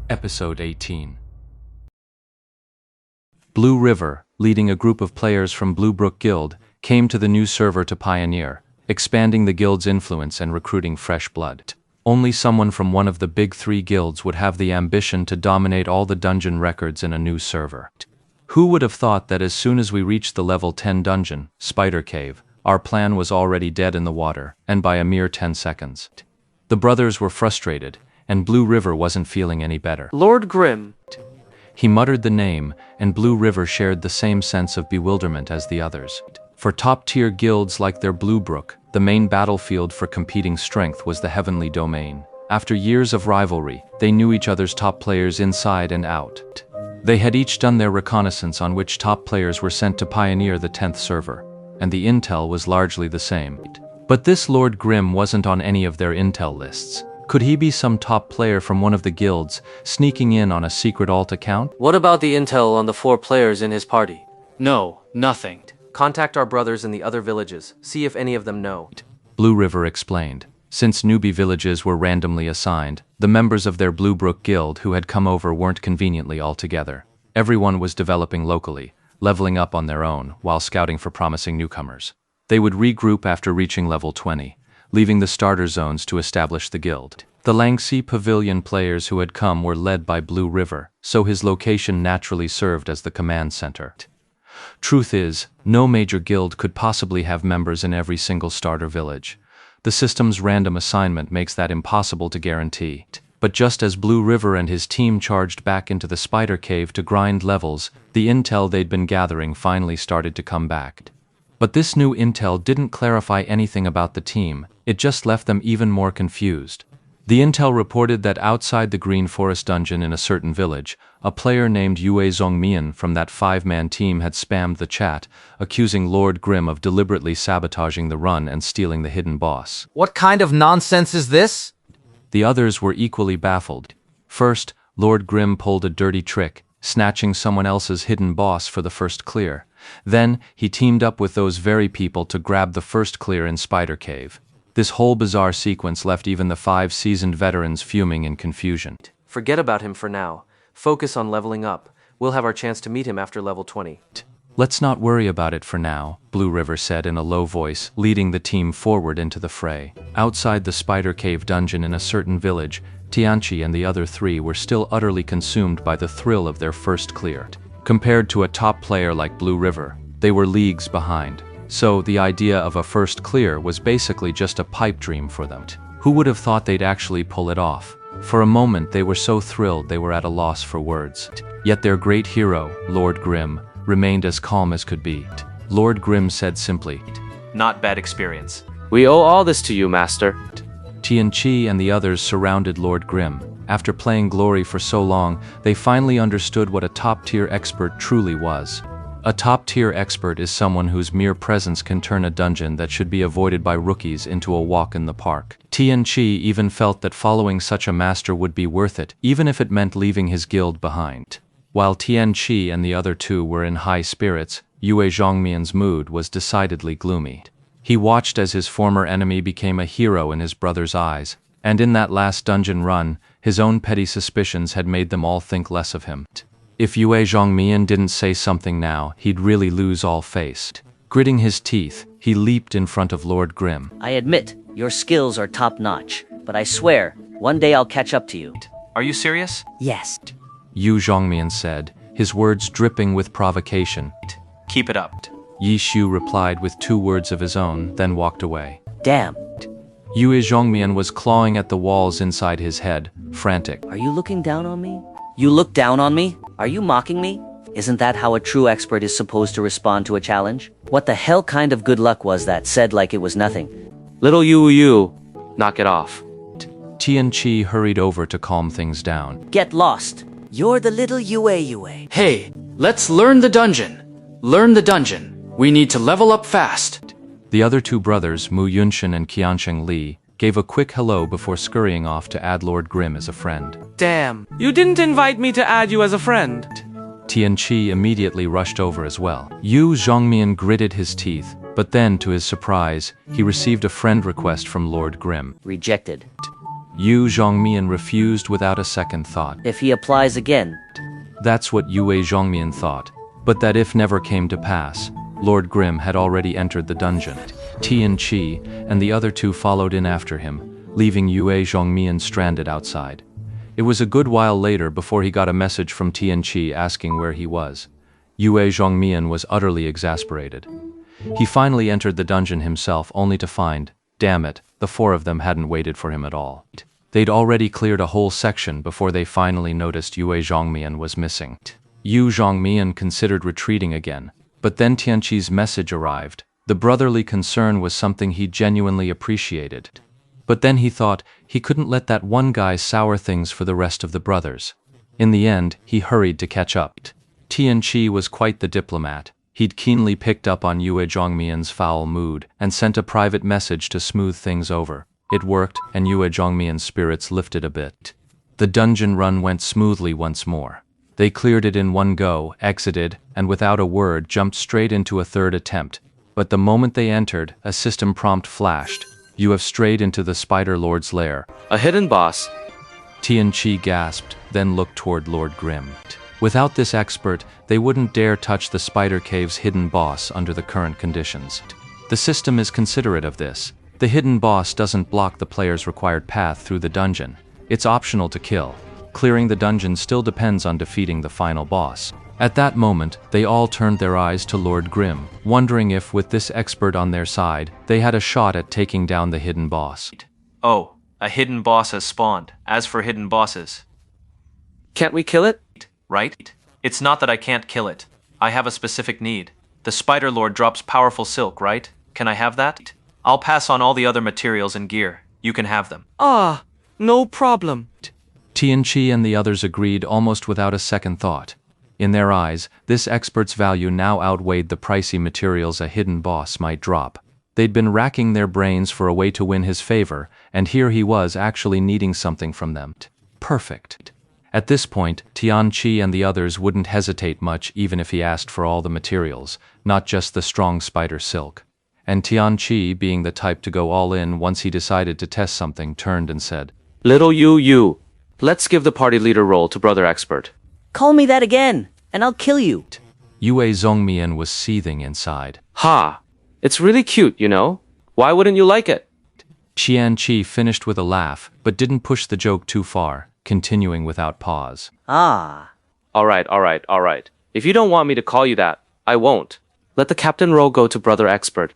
Episode 18. Blue River, leading a group of players from Blue Brook Guild, came to the new server to pioneer, expanding the guild's influence and recruiting fresh blood. Only someone from one of the big three guilds would have the ambition to dominate all the dungeon records in a new server. Who would have thought that as soon as we reached the level 10 dungeon, Spider Cave, our plan was already dead in the water, and by a mere 10 seconds. The brothers were frustrated, and Blue River wasn't feeling any better. Lord Grimm. He muttered the name, and Blue River shared the same sense of bewilderment as the others. For top-tier guilds like their Blue Brook, the main battlefield for competing strength was the Heavenly Domain. After years of rivalry, they knew each other's top players inside and out. They had each done their reconnaissance on which top players were sent to pioneer the 10th server, and the intel was largely the same. But this Lord Grimm wasn't on any of their intel lists. Could he be some top player from one of the guilds, sneaking in on a secret alt account? What about the intel on the 4 players in his party? No, nothing. Contact our brothers in the other villages, see if any of them know. Blue River explained. Since newbie villages were randomly assigned, the members of their Blue Brook Guild who had come over weren't conveniently all together. Everyone was developing locally, leveling up on their own, while scouting for promising newcomers. They would regroup after reaching level 20, leaving the starter zones to establish the guild. The Langxi Pavilion players who had come were led by Blue River, so his location naturally served as the command center. Truth is, no major guild could possibly have members in every single starter village. The system's random assignment makes that impossible to guarantee. But just as Blue River and his team charged back into the Spider Cave to grind levels, the intel they'd been gathering finally started to come back. But this new intel didn't clarify anything about the team, it just left them even more confused. The intel reported that outside the Green Forest dungeon in a certain village, a player named Yue Zhongmian from that 5-man team had spammed the chat, accusing Lord Grimm of deliberately sabotaging the run and stealing the hidden boss. What kind of nonsense is this? The others were equally baffled. First, Lord Grimm pulled a dirty trick, snatching someone else's hidden boss for the first clear. Then, he teamed up with those very people to grab the first clear in Spider Cave. This whole bizarre sequence left even the 5 seasoned veterans fuming in confusion. Forget about him for now. Focus on leveling up. We'll have our chance to meet him after level 20. Let's not worry about it for now, Blue River said in a low voice, leading the team forward into the fray. Outside the Spider Cave dungeon in a certain village, Tianchi and the other 3 were still utterly consumed by the thrill of their first clear. Compared to a top player like Blue River, they were leagues behind. So the idea of a first clear was basically just a pipe dream for them. Who would have thought they'd actually pull it off? For a moment they were so thrilled they were at a loss for words. Yet their great hero, Lord Grimm, remained as calm as could be. Lord Grimm said simply, Not bad experience. We owe all this to you, Master. Tianchi and the others surrounded Lord Grimm. After playing Glory for so long, they finally understood what a top-tier expert truly was. A top-tier expert is someone whose mere presence can turn a dungeon that should be avoided by rookies into a walk in the park. Tianchi even felt that following such a master would be worth it, even if it meant leaving his guild behind. While Tianchi and the other 2 were in high spirits, Yue Zhongmian's mood was decidedly gloomy. He watched as his former enemy became a hero in his brother's eyes, and in that last dungeon run, his own petty suspicions had made them all think less of him. If Yue Zhongmian didn't say something now, he'd really lose all face. Gritting his teeth, he leaped in front of Lord Grimm. I admit, your skills are top-notch, but I swear, one day I'll catch up to you. Are you serious? Yes. Yu Zhongmian said, his words dripping with provocation. Keep it up. Yi Shu replied with 2 words of his own, then walked away. Damn. Yue Zhongmian was clawing at the walls inside his head, frantic. Are you looking down on me? You look down on me? Are you mocking me? Isn't that how a true expert is supposed to respond to a challenge? What the hell kind of good luck was that, said like it was nothing? Little you, knock it off. Tianchi hurried over to calm things down. Get lost. You're the little Yue. Hey, let's learn the dungeon. Learn the dungeon. We need to level up fast. The other 2 brothers, Mu Yunshin and Qiansheng Li, gave a quick hello before scurrying off to add Lord Grimm as a friend. Damn, you didn't invite me to add you as a friend. Tianchi immediately rushed over as well. Yu Zhongmian gritted his teeth, but then, to his surprise, he received a friend request from Lord Grimm. Rejected. Yu Zhongmian refused without a second thought. If he applies again, That's what Yue Zhongmian thought. But that if never came to pass, Lord Grimm had already entered the dungeon. Tian Qi and the other two followed in after him, leaving Yue Zhongmian stranded outside. It was a good while later before he got a message from Tian Qi asking where he was. Yue Zhongmian was utterly exasperated. He finally entered the dungeon himself only to find, damn it, the four of them hadn't waited for him at all. They'd already cleared a whole section before they finally noticed Yue Zhongmian was missing. Yu Zhongmian considered retreating again, but then Tianqi's message arrived. The brotherly concern was something he genuinely appreciated. But then he thought he couldn't let that one guy sour things for the rest of the brothers. In the end, he hurried to catch up. Tianqi was quite the diplomat. He'd keenly picked up on Yue Zhongmian's foul mood and sent a private message to smooth things over. It worked, and Yue Zhongmian's spirits lifted a bit. The dungeon run went smoothly once more. They cleared it in one go, exited, and without a word jumped straight into a third attempt. But the moment they entered, a system prompt flashed. You have strayed into the Spider Lord's lair. A hidden boss. Tianqi gasped, then looked toward Lord Grimm. Without this expert, they wouldn't dare touch the Spider Cave's hidden boss under the current conditions. The system is considerate of this. The hidden boss doesn't block the player's required path through the dungeon. It's optional to kill. Clearing the dungeon still depends on defeating the final boss. At that moment, they all turned their eyes to Lord Grimm, wondering if, with this expert on their side, they had a shot at taking down the hidden boss. Oh, a hidden boss has spawned. As for hidden bosses, can't we kill it? Right? It's not that I can't kill it. I have a specific need. The Spider Lord drops powerful silk, right? Can I have that? I'll pass on all the other materials and gear. You can have them. Ah, no problem. Tianqi and the others agreed almost without a second thought. In their eyes, this expert's value now outweighed the pricey materials a hidden boss might drop. They'd been racking their brains for a way to win his favor, and here he was actually needing something from them. Perfect. At this point, Tianqi and the others wouldn't hesitate much even if he asked for all the materials, not just the strong spider silk. And Tianqi, being the type to go all in once he decided to test something, turned and said, Little you. Let's give the party leader role to Brother Expert. call me that again, and I'll kill you. Yue Zhongmian was seething inside. Ha! It's really cute, you know? Why wouldn't you like it? Tianqi finished with a laugh, but didn't push the joke too far, continuing without pause. Ah, All right. If you don't want me to call you that, I won't. Let the captain role go to Brother Expert.